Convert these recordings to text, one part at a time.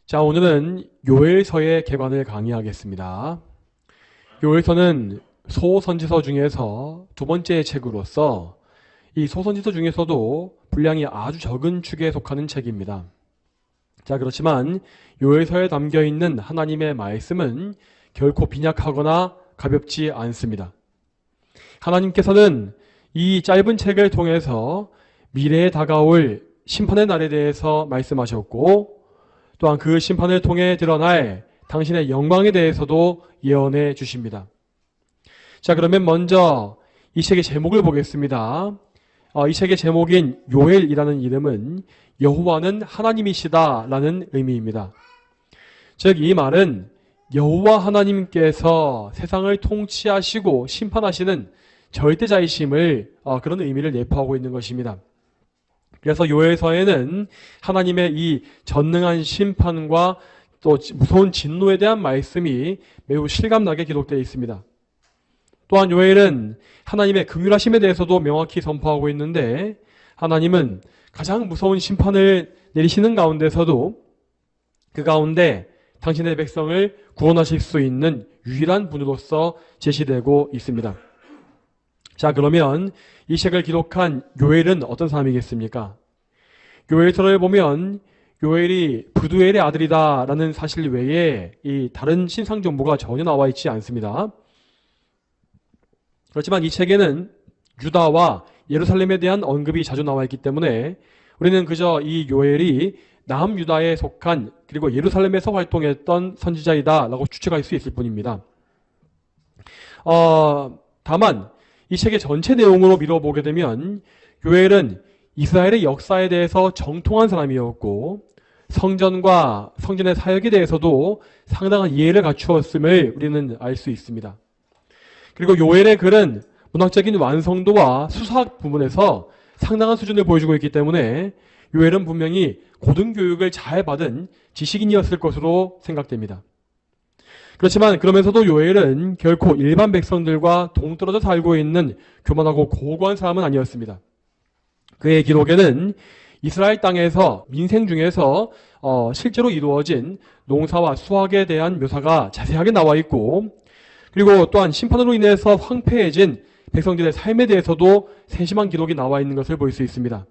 자, 오늘은 요엘서의 개관을 강의하겠습니다. 요엘서는 소선지서 중에서 두 번째 책으로서 이 소선지서 중에서도 분량이 아주 적은 축에 속하는 책입니다. 자, 그렇지만 요엘서에 담겨 있는 하나님의 말씀은 결코 빈약하거나 가볍지 않습니다. 하나님께서는 이 짧은 책을 통해서 미래에 다가올 심판의 날에 대해서 말씀하셨고, 또한 그 심판을 통해 드러날 당신의 영광에 대해서도 예언해 주십니다. 자, 그러면 먼저 이 책의 제목을 보겠습니다. 이 책의 제목인 요엘이라는 이름은 여호와는 하나님이시다 라는 의미입니다. 즉, 이 말은 여호와 하나님께서 세상을 통치하시고 심판하시는 절대자이심을 그런 의미를 내포하고 있는 것입니다. 그래서 요엘서에는 하나님의 이 전능한 심판과 또 무서운 진노에 대한 말씀이 매우 실감나게 기록되어 있습니다. 또한 요엘은 하나님의 긍휼하심에 대해서도 명확히 선포하고 있는데, 하나님은 가장 무서운 심판을 내리시는 가운데서도 그 가운데 당신의 백성을 구원하실 수 있는 유일한 분으로서 제시되고 있습니다. 자, 그러면 이 책을 기록한 요엘은 어떤 사람이겠습니까? 요엘서를 보면 요엘이 부두엘의 아들이다 라는 사실 외에 이 다른 신상 정보가 전혀 나와 있지 않습니다. 그렇지만 이 책에는 유다와 예루살렘에 대한 언급이 자주 나와 있기 때문에 우리는 그저 이 요엘이 남유다에 속한 그리고 예루살렘에서 활동했던 선지자이다 라고 추측할 수 있을 뿐입니다. 다만 이 책의 전체 내용으로 미뤄보게 되면 요엘은 이스라엘의 역사에 대해서 정통한 사람이었고, 성전과 성전의 사역에 대해서도 상당한 이해를 갖추었음을 우리는 알 수 있습니다. 그리고 요엘의 글은 문학적인 완성도와 수사학 부분에서 상당한 수준을 보여주고 있기 때문에 요엘은 분명히 고등교육을 잘 받은 지식인이었을 것으로 생각됩니다. 그렇지만 그러면서도 요엘은 결코 일반 백성들과 동떨어져 살고 있는 교만하고 고고한 사람은 아니었습니다. 그의 기록에는 이스라엘 땅에서 민생 중에서 실제로 이루어진 농사와 수확에 대한 묘사가 자세하게 나와 있고, 그리고 또한 심판으로 인해서 황폐해진 백성들의 삶에 대해서도 세심한 기록이 나와 있는 것을 볼 수 있습니다.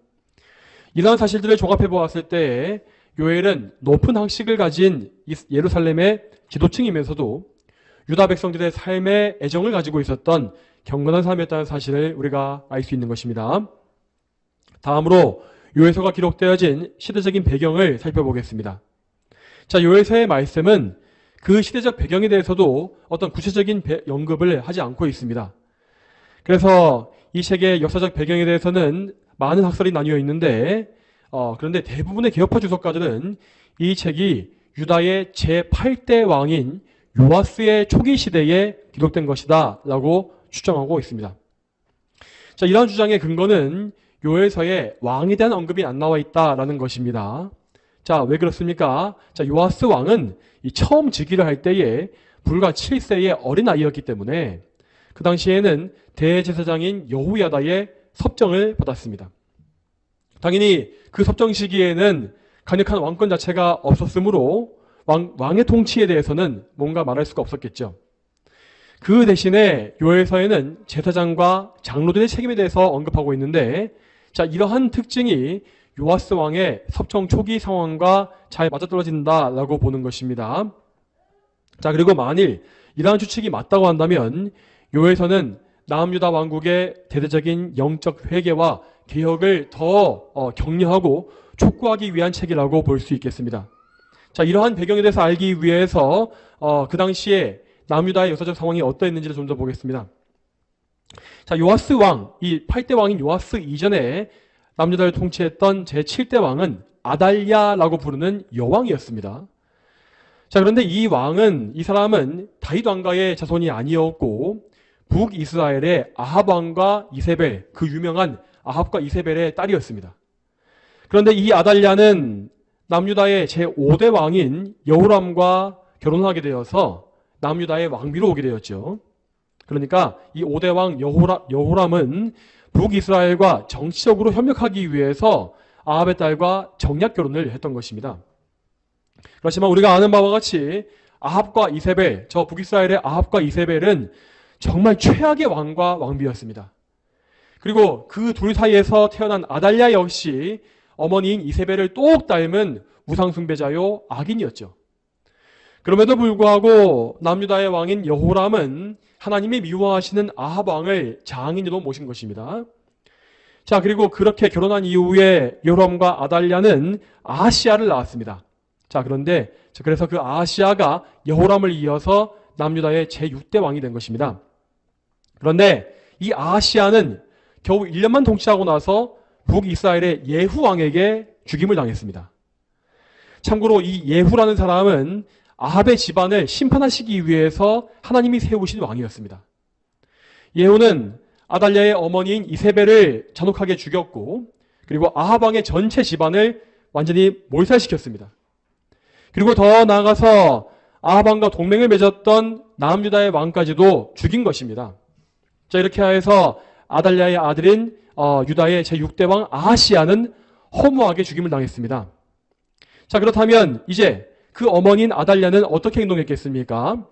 이러한 사실들을 종합해 보았을 때 요엘은 높은 학식을 가진 예루살렘의 지도층이면서도 유다 백성들의 삶에 애정을 가지고 있었던 경건한 사람이었다는 사실을 우리가 알 수 있는 것입니다. 다음으로 요엘서가 기록되어진 시대적인 배경을 살펴보겠습니다. 자, 요엘서의 말씀은 그 시대적 배경에 대해서도 어떤 구체적인 언급을 하지 않고 있습니다. 그래서 이 책의 역사적 배경에 대해서는 많은 학설이 나뉘어 있는데, 그런데 대부분의 개혁파 주석가들은 이 책이 유다의 제8대 왕인 요아스의 초기 시대에 기록된 것이다 라고 추정하고 있습니다. 자, 이러한 주장의 근거는 요엘서에 왕에 대한 언급이 안 나와 있다라는 것입니다. 자, 왜 그렇습니까? 자, 요아스 왕은 이 처음 즉위를 할 때에 불과 7세의 어린아이였기 때문에 그 당시에는 대제사장인 여호야다의 섭정을 받았습니다. 당연히 그 섭정 시기에는 강력한 왕권 자체가 없었으므로 왕의 통치에 대해서는 뭔가 말할 수가 없었겠죠. 그 대신에 요엘서에는 제사장과 장로들의 책임에 대해서 언급하고 있는데, 자, 이러한 특징이 요아스 왕의 섭정 초기 상황과 잘 맞아떨어진다라고 보는 것입니다. 자, 그리고 만일 이러한 추측이 맞다고 한다면 요엘서는 남유다 왕국의 대대적인 영적 회개와 개혁을 더 격려하고 촉구하기 위한 책이라고 볼 수 있겠습니다. 자, 이러한 배경에 대해서 알기 위해서 그 당시에 남유다의 역사적 상황이 어떠했는지를 좀 더 보겠습니다. 자, 요아스 왕, 이 8대 왕인 요아스 이전에 남유다를 통치했던 제7대 왕은 아달랴라고 부르는 여왕이었습니다. 자, 그런데 이 사람은 다윗 왕가의 자손이 아니었고 북이스라엘의 아합 왕과 이세벨, 그 유명한 아합과 이세벨의 딸이었습니다. 그런데 이 아달랴는 남유다의 제5대 왕인 여호람과 결혼하게 되어서 남유다의 왕비로 오게 되었죠. 그러니까 이 5대 왕 여호람은 북이스라엘과 정치적으로 협력하기 위해서 아합의 딸과 정략 결혼을 했던 것입니다. 그렇지만 우리가 아는 바와 같이 아합과 이세벨, 저 북이스라엘의 아합과 이세벨은 정말 최악의 왕과 왕비였습니다. 그리고 그 둘 사이에서 태어난 아달랴 역시 어머니인 이세벨을 똑 닮은 우상숭배자요 악인이었죠. 그럼에도 불구하고 남유다의 왕인 여호람은 하나님이 미워하시는 아합 왕을 장인으로 모신 것입니다. 자, 그리고 그렇게 결혼한 이후에 여호람과 아달랴는 아하시야를 낳았습니다. 자, 그런데 그래서 그 아하시야가 여호람을 이어서 남유다의 제6대 왕이 된 것입니다. 그런데 이 아하시야는 겨우 1년만 통치하고 나서 북이스라엘의 예후 왕에게 죽임을 당했습니다. 참고로 이 예후라는 사람은 아합의 집안을 심판하시기 위해서 하나님이 세우신 왕이었습니다. 예후는 아달랴의 어머니인 이세벨을 잔혹하게 죽였고, 그리고 아합 왕의 전체 집안을 완전히 몰살시켰습니다. 그리고 더 나아가서 아합 왕과 동맹을 맺었던 남유다의 왕까지도 죽인 것입니다. 자, 이렇게 해서 아달랴의 아들인 유다의 제6대 왕 아하시야는 허무하게 죽임을 당했습니다. 자, 그렇다면 이제 그 어머니인 아달랴는 어떻게 행동했겠습니까?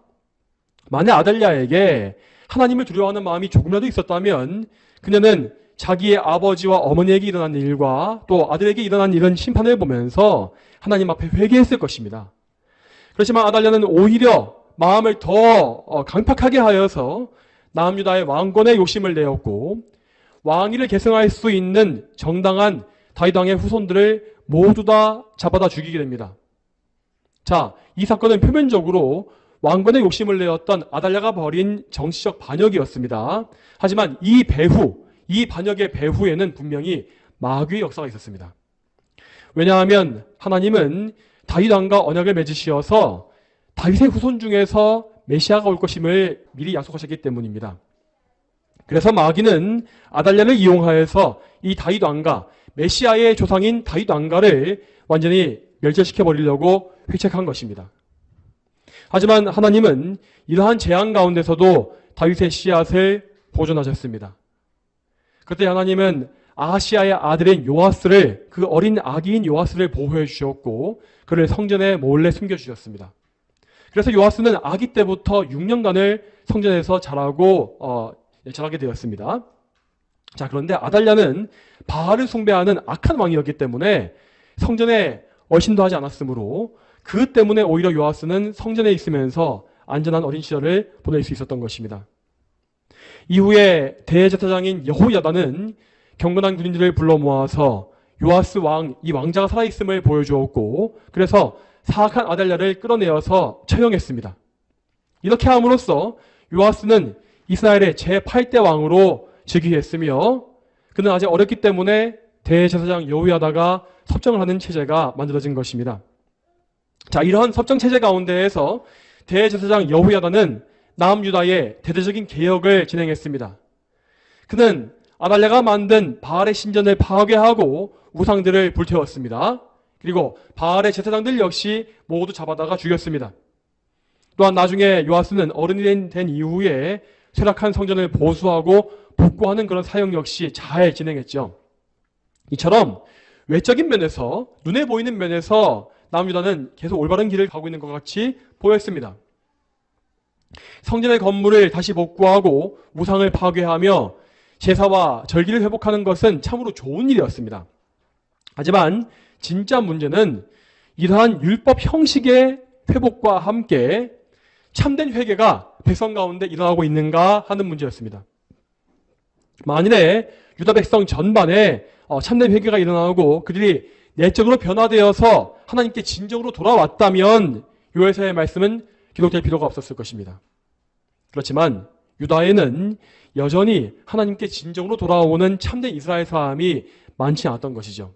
만약 아달랴에게 하나님을 두려워하는 마음이 조금이라도 있었다면 그녀는 자기의 아버지와 어머니에게 일어난 일과 또 아들에게 일어난 이런 심판을 보면서 하나님 앞에 회개했을 것입니다. 그렇지만 아달랴는 오히려 마음을 더 강팍하게 하여서 남유다의 왕권에 욕심을 내었고 왕위를 계승할 수 있는 정당한 다윗 왕의 후손들을 모두 다 잡아다 죽이게 됩니다. 자, 이 사건은 표면적으로 왕권의 욕심을 내었던 아달랴가 벌인 정치적 반역이었습니다. 하지만 이 반역의 배후에는 분명히 마귀의 역사가 있었습니다. 왜냐하면 하나님은 다윗 왕과 언약을 맺으시어서 다윗의 후손 중에서 메시아가 올 것임을 미리 약속하셨기 때문입니다. 그래서 마귀는 아달랴를 이용하여서 이 다윗 왕가, 메시아의 조상인 다윗 왕가를 완전히 멸절시켜 버리려고 회책한 것입니다. 하지만 하나님은 이러한 재앙 가운데서도 다윗의 씨앗을 보존하셨습니다. 그때 하나님은 아하시야의 아들인 요아스를, 그 어린 아기인 요아스를 보호해 주셨고 그를 성전에 몰래 숨겨 주셨습니다. 그래서 요아스는 아기 때부터 6년간을 성전에서 자라게 되었습니다. 자, 그런데 아달랴는 바알을 숭배하는 악한 왕이었기 때문에 성전에 얼씬도 하지 않았으므로 그 때문에 오히려 요아스는 성전에 있으면서 안전한 어린 시절을 보낼 수 있었던 것입니다. 이후에 대제사장인 여호야다는 경건한 군인들을 불러 모아서 요아스 왕, 이 왕자가 살아있음을 보여주었고 그래서 사악한 아달랴를 끌어내어서 처형했습니다. 이렇게 함으로써 요아스는 이스라엘의 제8대 왕으로 즉위했으며 그는 아직 어렸기 때문에 대제사장 여호야다가 섭정을 하는 체제가 만들어진 것입니다. 자, 이러한 섭정 체제 가운데에서 대제사장 여호야다는 남유다의 대대적인 개혁을 진행했습니다. 그는 아달랴가 만든 바알의 신전을 파괴하고 우상들을 불태웠습니다. 그리고 바알의 제사장들 역시 모두 잡아다가 죽였습니다. 또한 나중에 요아스는 어른이 된 이후에 쇠락한 성전을 보수하고 복구하는 그런 사역 역시 잘 진행했죠. 이처럼 외적인 면에서, 눈에 보이는 면에서 남유다는 계속 올바른 길을 가고 있는 것 같이 보였습니다. 성전의 건물을 다시 복구하고 우상을 파괴하며 제사와 절기를 회복하는 것은 참으로 좋은 일이었습니다. 하지만 진짜 문제는 이러한 율법 형식의 회복과 함께 참된 회개가 백성 가운데 일어나고 있는가 하는 문제였습니다. 만일에 유다 백성 전반에 참된 회개가 일어나고 그들이 내적으로 변화되어서 하나님께 진정으로 돌아왔다면 요에서의 말씀은 기록될 필요가 없었을 것입니다. 그렇지만 유다에는 여전히 하나님께 진정으로 돌아오는 참된 이스라엘 사람이 많지 않았던 것이죠.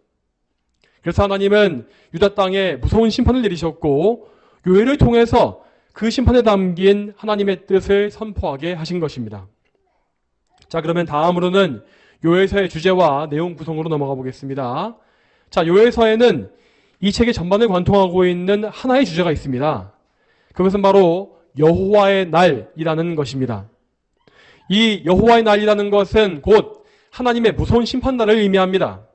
그래서 하나님은 유다 땅에 무서운 심판을 내리셨고 요엘을 통해서 그 심판에 담긴 하나님의 뜻을 선포하게 하신 것입니다. 자, 그러면 다음으로는 요엘서의 주제와 내용 구성으로 넘어가 보겠습니다. 자, 요엘서에는 이 책의 전반을 관통하고 있는 하나의 주제가 있습니다. 그것은 바로 여호와의 날이라는 것입니다. 이 여호와의 날이라는 것은 곧 하나님의 무서운 심판날을 의미합니다.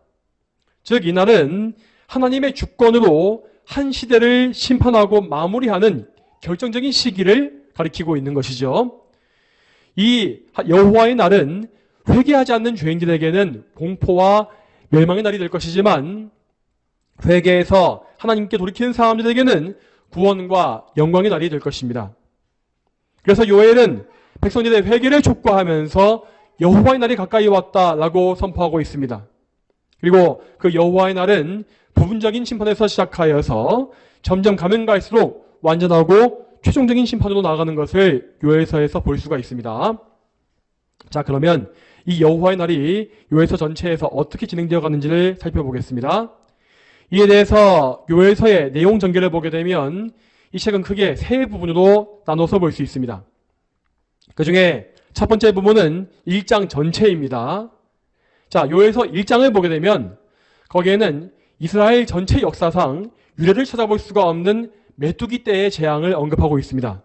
즉, 이 날은 하나님의 주권으로 한 시대를 심판하고 마무리하는 결정적인 시기를 가리키고 있는 것이죠. 이 여호와의 날은 회개하지 않는 죄인들에게는 공포와 멸망의 날이 될 것이지만 회개해서 하나님께 돌이키는 사람들에게는 구원과 영광의 날이 될 것입니다. 그래서 요엘은 백성들의 회개를 촉구하면서 여호와의 날이 가까이 왔다라고 선포하고 있습니다. 그리고 그 여호와의 날은 부분적인 심판에서 시작하여서 점점 가면 갈수록 완전하고 최종적인 심판으로 나아가는 것을 요엘서에서 볼 수가 있습니다. 자, 그러면 이 여호와의 날이 요엘서 전체에서 어떻게 진행되어 가는지를 살펴보겠습니다. 이에 대해서 요엘서의 내용 전개를 보게 되면 이 책은 크게 세 부분으로 나눠서 볼 수 있습니다. 그 중에 첫 번째 부분은 1장 전체입니다. 자, 요엘서 1장을 보게 되면 거기에는 이스라엘 전체 역사상 유래를 찾아볼 수가 없는 메뚜기 떼의 재앙을 언급하고 있습니다.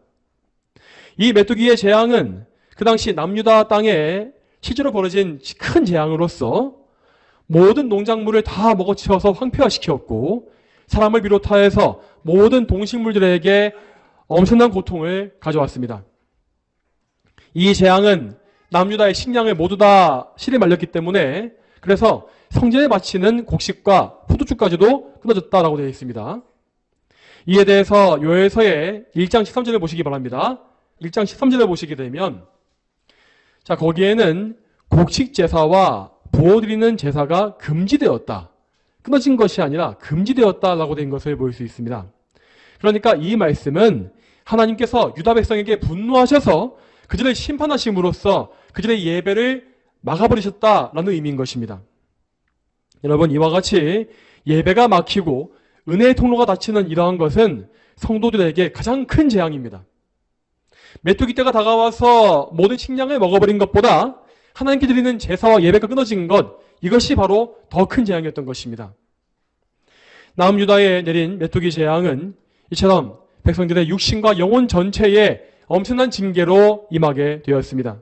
이 메뚜기의 재앙은 그 당시 남유다 땅에 실제로 벌어진 큰 재앙으로서 모든 농작물을 다 먹어치워서 황폐화시켰고 사람을 비롯하여서 모든 동식물들에게 엄청난 고통을 가져왔습니다. 이 재앙은 남유다의 식량을 모두 다 실에 말렸기 때문에 그래서 성전에 바치는 곡식과 포도주까지도 끊어졌다라고 되어 있습니다. 이에 대해서 요엘서의 1장 13절을 보시기 바랍니다. 1장 13절을 보시게 되면 자, 거기에는 곡식 제사와 부어 드리는 제사가 금지되었다. 끊어진 것이 아니라 금지되었다라고 된 것을 볼 수 있습니다. 그러니까 이 말씀은 하나님께서 유다 백성에게 분노하셔서 그들을 심판하심으로써 그들의 예배를 막아버리셨다라는 의미인 것입니다. 여러분, 이와 같이 예배가 막히고 은혜의 통로가 닫히는 이러한 것은 성도들에게 가장 큰 재앙입니다. 메뚜기 떼가 다가와서 모든 식량을 먹어버린 것보다 하나님께 드리는 제사와 예배가 끊어진 것, 이것이 바로 더 큰 재앙이었던 것입니다. 남유다에 내린 메뚜기 재앙은 이처럼 백성들의 육신과 영혼 전체에 엄청난 징계로 임하게 되었습니다.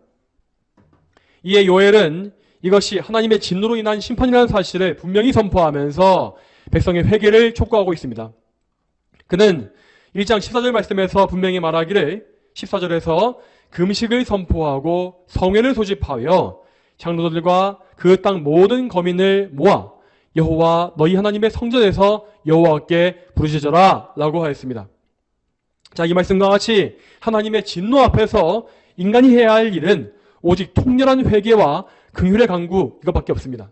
이에 요엘은 이것이 하나님의 진노로 인한 심판이라는 사실을 분명히 선포하면서 백성의 회개를 촉구하고 있습니다. 그는 1장 14절 말씀에서 분명히 말하기를 14절에서 금식을 선포하고 성회를 소집하여 장로들과 그 땅 모든 거민을 모아 여호와 너희 하나님의 성전에서 여호와께 부르짖어라 라고 하였습니다. 자, 이 말씀과 같이 하나님의 진노 앞에서 인간이 해야 할 일은 오직 통렬한 회개와 긍휼의 간구 이것밖에 없습니다.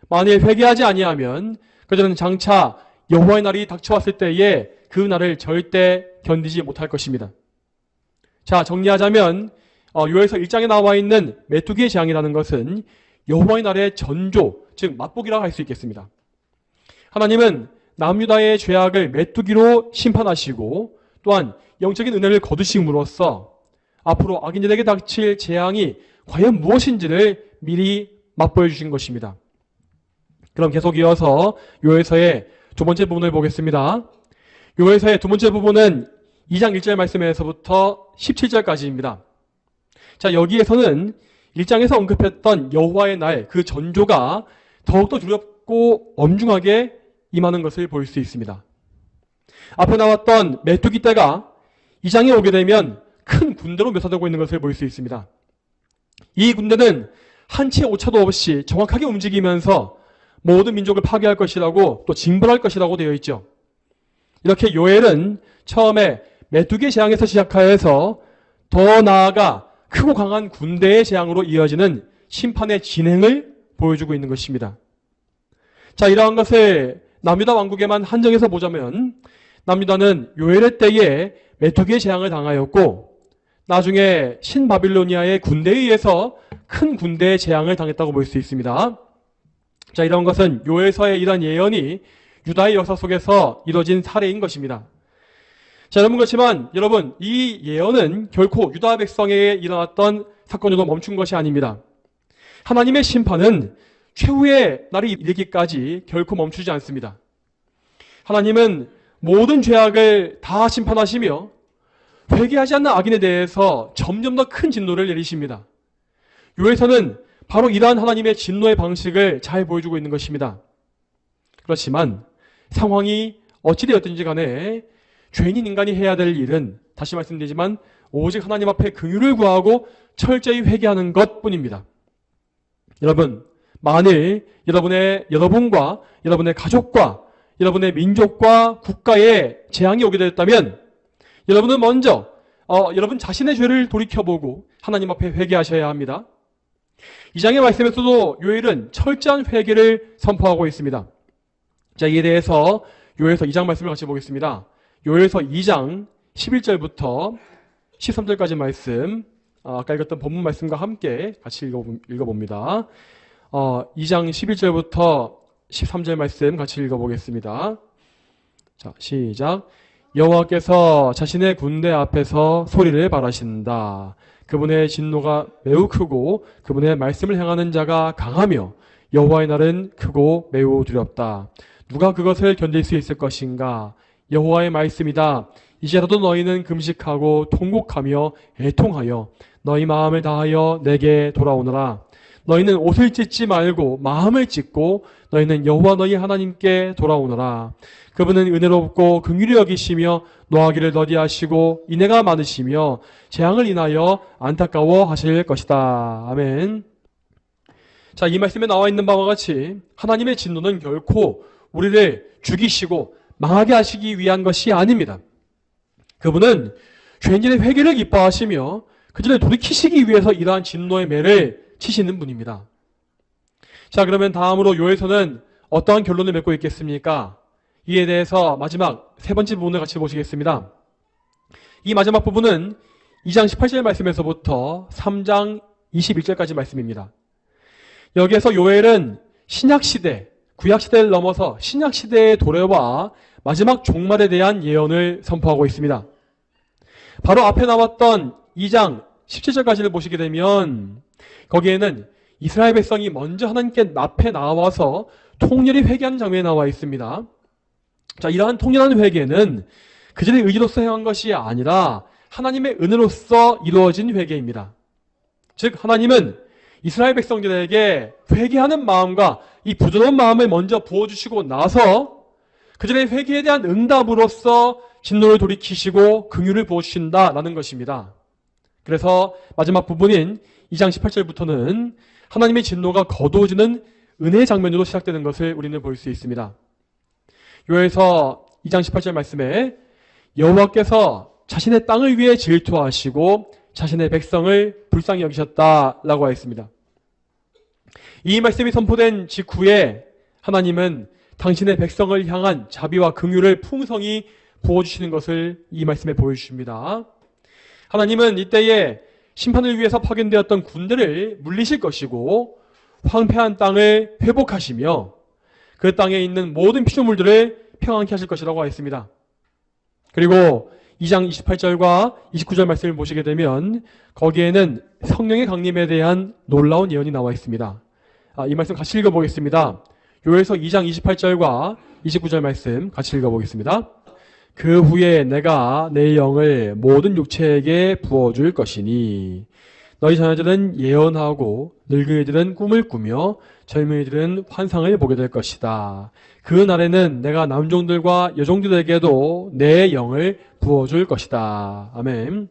만일 회개하지 아니하면 그들은 장차 여호와의 날이 닥쳐왔을 때에 그 날을 절대 견디지 못할 것입니다. 자, 정리하자면 요엘서 1장에 나와 있는 메뚜기의 재앙이라는 것은 여호와의 날의 전조, 즉 맛보기라고 할 수 있겠습니다. 하나님은 남유다의 죄악을 메뚜기로 심판하시고 또한 영적인 은혜를 거두심으로써 앞으로 악인들에게 닥칠 재앙이 과연 무엇인지를 미리 맛보여 주신 것입니다. 그럼 계속 이어서 요엘서의 두 번째 부분을 보겠습니다. 요엘서의 두 번째 부분은 2장 1절 말씀에서부터 17절까지입니다. 자, 여기에서는 1장에서 언급했던 여호와의 날, 그 전조가 더욱더 두렵고 엄중하게 임하는 것을 볼 수 있습니다. 앞에 나왔던 메뚜기 떼가 2장에 오게 되면 큰 군대로 묘사되고 있는 것을 볼 수 있습니다. 이 군대는 한치의 오차도 없이 정확하게 움직이면서 모든 민족을 파괴할 것이라고 또 징벌할 것이라고 되어 있죠. 이렇게 요엘은 처음에 메뚜기의 재앙에서 시작하여서 더 나아가 크고 강한 군대의 재앙으로 이어지는 심판의 진행을 보여주고 있는 것입니다. 자, 이러한 것을 남유다 왕국에만 한정해서 보자면 남유다는 요엘의 때에 메뚜기의 재앙을 당하였고 나중에 신바빌로니아의 군대에 의해서 큰 군대의 재앙을 당했다고 볼 수 있습니다. 자, 이런 것은 요엘서의 이런 예언이 유다의 역사 속에서 이뤄진 사례인 것입니다. 자, 여러분, 그렇지만 여러분, 이 예언은 결코 유다 백성에게 일어났던 사건으로 멈춘 것이 아닙니다. 하나님의 심판은 최후의 날이 이르기까지 결코 멈추지 않습니다. 하나님은 모든 죄악을 다 심판하시며 회개하지 않는 악인에 대해서 점점 더 큰 진노를 내리십니다. 요엘서는 바로 이러한 하나님의 진노의 방식을 잘 보여주고 있는 것입니다. 그렇지만 상황이 어찌되었든지 간에 죄인인 인간이 해야 될 일은 다시 말씀드리지만 오직 하나님 앞에 긍휼을 구하고 철저히 회개하는 것뿐입니다. 여러분, 만일 여러분과 여러분의 가족과 여러분의 민족과 국가에 재앙이 오게 되었다면 여러분은 먼저 여러분 자신의 죄를 돌이켜보고 하나님 앞에 회개하셔야 합니다. 이 장의 말씀에서도 요엘은 철저한 회개를 선포하고 있습니다. 자, 이에 대해서 요엘서 2장 말씀을 같이 보겠습니다. 요엘서 2장 11절부터 13절까지 말씀, 아까 읽었던 본문 말씀과 함께 같이 읽어봅니다. 2장 11절부터 13절 말씀 같이 읽어보겠습니다. 자, 시작. 여호와께서 자신의 군대 앞에서 소리를 발하신다. 그분의 진노가 매우 크고 그분의 말씀을 행하는 자가 강하며 여호와의 날은 크고 매우 두렵다. 누가 그것을 견딜 수 있을 것인가? 여호와의 말씀이다. 이제라도 너희는 금식하고 통곡하며 애통하여 너희 마음을 다하여 내게 돌아오너라. 너희는 옷을 찢지 말고 마음을 찢고 너희는 여호와 너희 하나님께 돌아오너라. 그분은 은혜롭고 긍휼히 여기시며 노하기를 더디하시고 인애가 많으시며 재앙을 인하여 안타까워 하실 것이다. 아멘. 자, 이 말씀에 나와 있는 바와 같이 하나님의 진노는 결코 우리를 죽이시고 망하게 하시기 위한 것이 아닙니다. 그분은 죄인들의 회개를 기뻐하시며 그들을 돌이키시기 위해서 이러한 진노의 매를 치시는 분입니다. 자, 그러면 다음으로 요엘서는 어떠한 결론을 맺고 있겠습니까? 이에 대해서 마지막 세 번째 부분을 같이 보시겠습니다. 이 마지막 부분은 2장 18절 말씀에서부터 3장 21절까지 말씀입니다. 여기에서 요엘은 신약시대, 구약시대를 넘어서 신약시대의 도래와 마지막 종말에 대한 예언을 선포하고 있습니다. 바로 앞에 나왔던 2장 17절까지를 보시게 되면 거기에는 이스라엘 백성이 먼저 하나님께 앞에 나와서 통렬히 회개하는 장면이 나와 있습니다. 자, 이러한 통렬한 회개는 그들의 의지로서 행한 것이 아니라 하나님의 은혜로서 이루어진 회개입니다. 즉, 하나님은 이스라엘 백성들에게 회개하는 마음과 이 부드러운 마음을 먼저 부어주시고 나서 그들의 회개에 대한 응답으로서 진노를 돌이키시고 긍휼을 부어주신다라는 것입니다. 그래서 마지막 부분인 2장 18절부터는 하나님의 진노가 거두어지는 은혜의 장면으로 시작되는 것을 우리는 볼 수 있습니다. 요엘서 2장 18절 말씀에 여호와께서 자신의 땅을 위해 질투하시고 자신의 백성을 불쌍히 여기셨다라고 하였습니다. 이 말씀이 선포된 직후에 하나님은 당신의 백성을 향한 자비와 긍휼을 풍성히 부어주시는 것을 이 말씀에 보여주십니다. 하나님은 이때에 심판을 위해서 파견되었던 군대를 물리실 것이고 황폐한 땅을 회복하시며 그 땅에 있는 모든 피조물들을 평안케 하실 것이라고 하였습니다. 그리고 2장 28절과 29절 말씀을 보시게 되면 거기에는 성령의 강림에 대한 놀라운 예언이 나와 있습니다. 이 말씀 같이 읽어보겠습니다. 요엘서 2장 28절과 29절 말씀 같이 읽어보겠습니다. 그 후에 내가 내 영을 모든 육체에게 부어줄 것이니 너희 자녀들은 예언하고 늙은이들은 꿈을 꾸며 젊은이들은 환상을 보게 될 것이다. 그 날에는 내가 남종들과 여종들에게도 내 영을 부어줄 것이다. 아멘.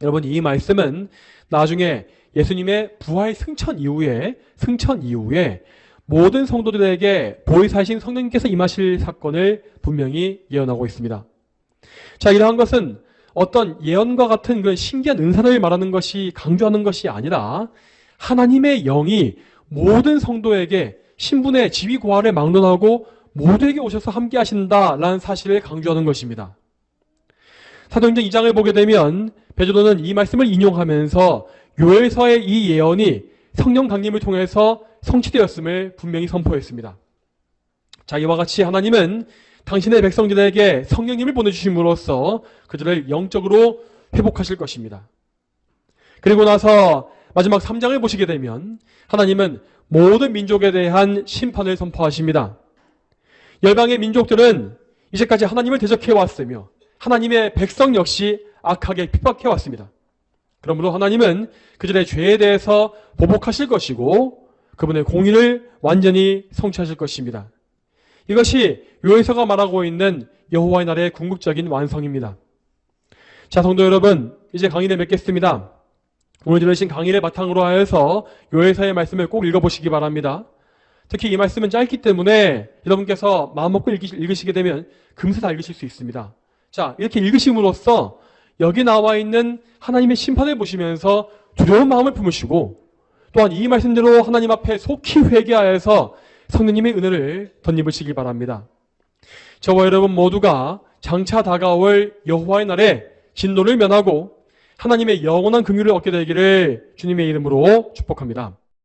여러분, 이 말씀은 나중에 예수님의 부활 승천 이후에 모든 성도들에게 보혜사이신 성령님께서 임하실 사건을 분명히 예언하고 있습니다. 자, 이러한 것은 어떤 예언과 같은 그런 신기한 은사를 말하는 것이, 강조하는 것이 아니라 하나님의 영이 모든 성도에게 신분의 지위 고하를 막론하고 모두에게 오셔서 함께 하신다라는 사실을 강조하는 것입니다. 사도행전 2장을 보게 되면 베드로는 이 말씀을 인용하면서 요엘서의 이 예언이 성령 강림을 통해서 성취되었음을 분명히 선포했습니다. 자, 이와 같이 하나님은 당신의 백성들에게 성령님을 보내주심으로써 그들을 영적으로 회복하실 것입니다. 그리고 나서 마지막 3장을 보시게 되면 하나님은 모든 민족에 대한 심판을 선포하십니다. 열방의 민족들은 이제까지 하나님을 대적해왔으며 하나님의 백성 역시 악하게 핍박해왔습니다. 그러므로 하나님은 그들의 죄에 대해서 보복하실 것이고 그분의 공의를 완전히 성취하실 것입니다. 이것이 요에서가 말하고 있는 여호와의 날의 궁극적인 완성입니다. 자, 성도 여러분, 이제 강의를 맺겠습니다. 오늘 들으신 강의를 바탕으로 하여서 요에서의 말씀을 꼭 읽어보시기 바랍니다. 특히 이 말씀은 짧기 때문에 여러분께서 마음먹고 읽으시게 되면 금세 다 읽으실 수 있습니다. 자, 이렇게 읽으심으로써 여기 나와 있는 하나님의 심판을 보시면서 두려운 마음을 품으시고 또한 이 말씀대로 하나님 앞에 속히 회개하여서 성령님의 은혜를 덧입으시기 바랍니다. 저와 여러분 모두가 장차 다가올 여호와의 날에 진노를 면하고 하나님의 영원한 긍휼을 얻게 되기를 주님의 이름으로 축복합니다.